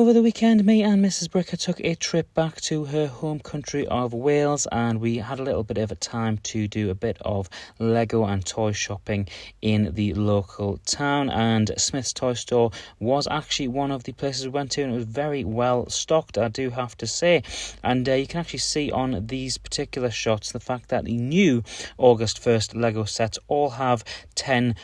Over the weekend, me and Mrs. Bricker took a trip back to her home country of Wales, and we had a little bit of a time to do a bit of Lego and toy shopping in the local town. And Smyths toy store was actually one of the places we went to, and it was very well stocked, I do have to say. And you can actually see on these particular shots the fact that the new August 1st Lego sets all have 10%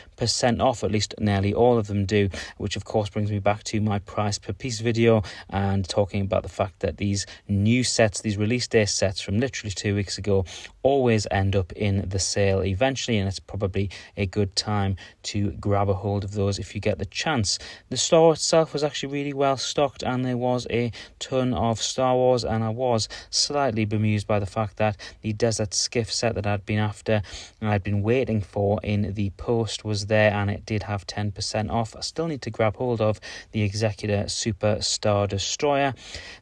off, at least nearly all of them do, which of course brings me back to my price per piece video and talking about the fact that these new sets, these release day sets from literally 2 weeks ago, always end up in the sale eventually, and it's probably a good time to grab a hold of those if you get the chance. The store itself was actually really well stocked, and there was a ton of Star Wars, and I was slightly bemused by the fact that the Desert Skiff set that I'd been after and I'd been waiting for in the post was there, and it did have 10% off. I still need to grab hold of the Executor Superstar Destroyer.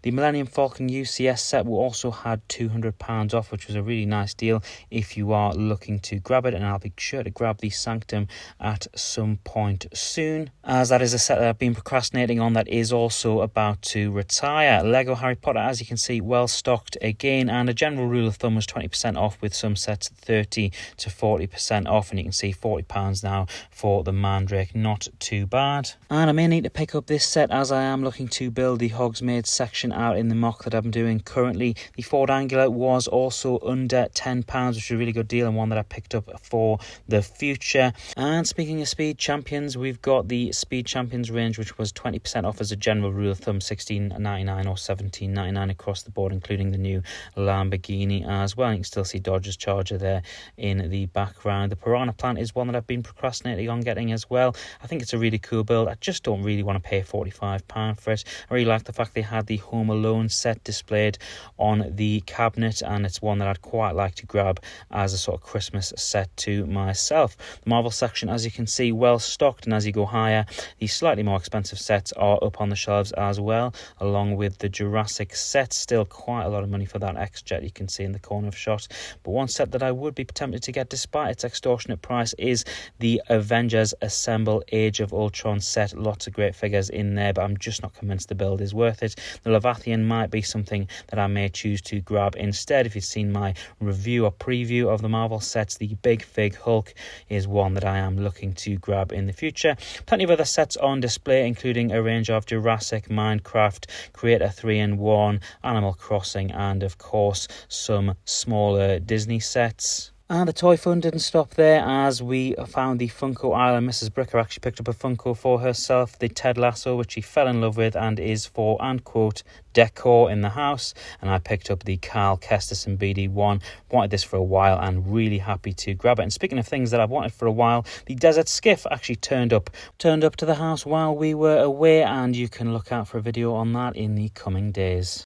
The Millennium Falcon UCS set also had £200 off, which was a really nice deal if you are looking to grab it, and I'll be sure to grab the Sanctum at some point soon, as that is a set that I've been procrastinating on that is also about to retire. Lego Harry Potter, as you can see, well stocked again, and a general rule of thumb was 20% off, with some sets 30 to 40% off, and you can see £40 now for the Mandrake, not too bad. And I may need to pick up this set as I am looking to build the Hogsmeade section out in the mock that I'm doing currently. The Ford Angular was also under £10, which is a really good deal, and one that I picked up for the future. And speaking of Speed Champions, we've got the Speed Champions range, which was 20% off as a general rule of thumb, $16.99 or $17.99 across the board, including the new Lamborghini as well. You can still see Dodge's Charger there in the background. The Piranha Plant is one that I've been procrastinating on getting as well. I think it's a really cool build. I just don't really want to pay £45 for it. I really like the fact they had the Home Alone set displayed on the cabinet, and it's one that I'd quite like to grab as a sort of Christmas set to myself. The Marvel section, as you can see, well stocked, and as you go higher, the slightly more expensive sets are up on the shelves as well, along with the Jurassic set. Still quite a lot of money for that X-Jet you can see in the corner of shot. But one set that I would be tempted to get despite its extortionate price is the Avengers Assemble Age of Ultron set. Lots of great figures in there, but I'm just not convinced the build is worth it. The Leviathan might be something that I may choose to grab instead. If you've seen my review or preview of the Marvel sets, the Big Fig Hulk is one that I am looking to grab in the future. Plenty of other sets on display, including a range of Jurassic, Minecraft, Creator 3-in-1, Animal Crossing, and of course some smaller Disney sets. And the toy fun didn't stop there, as we found the Funko aisle, and Mrs. Bricker actually picked up a Funko for herself, the Ted Lasso, which she fell in love with and is for, and quote, decor in the house. And I picked up the Carl Kestis and BD1. Wanted this for a while and really happy to grab it. And speaking of things that I've wanted for a while, the Desert Skiff actually turned up to the house while we were away, and you can look out for a video on that in the coming days.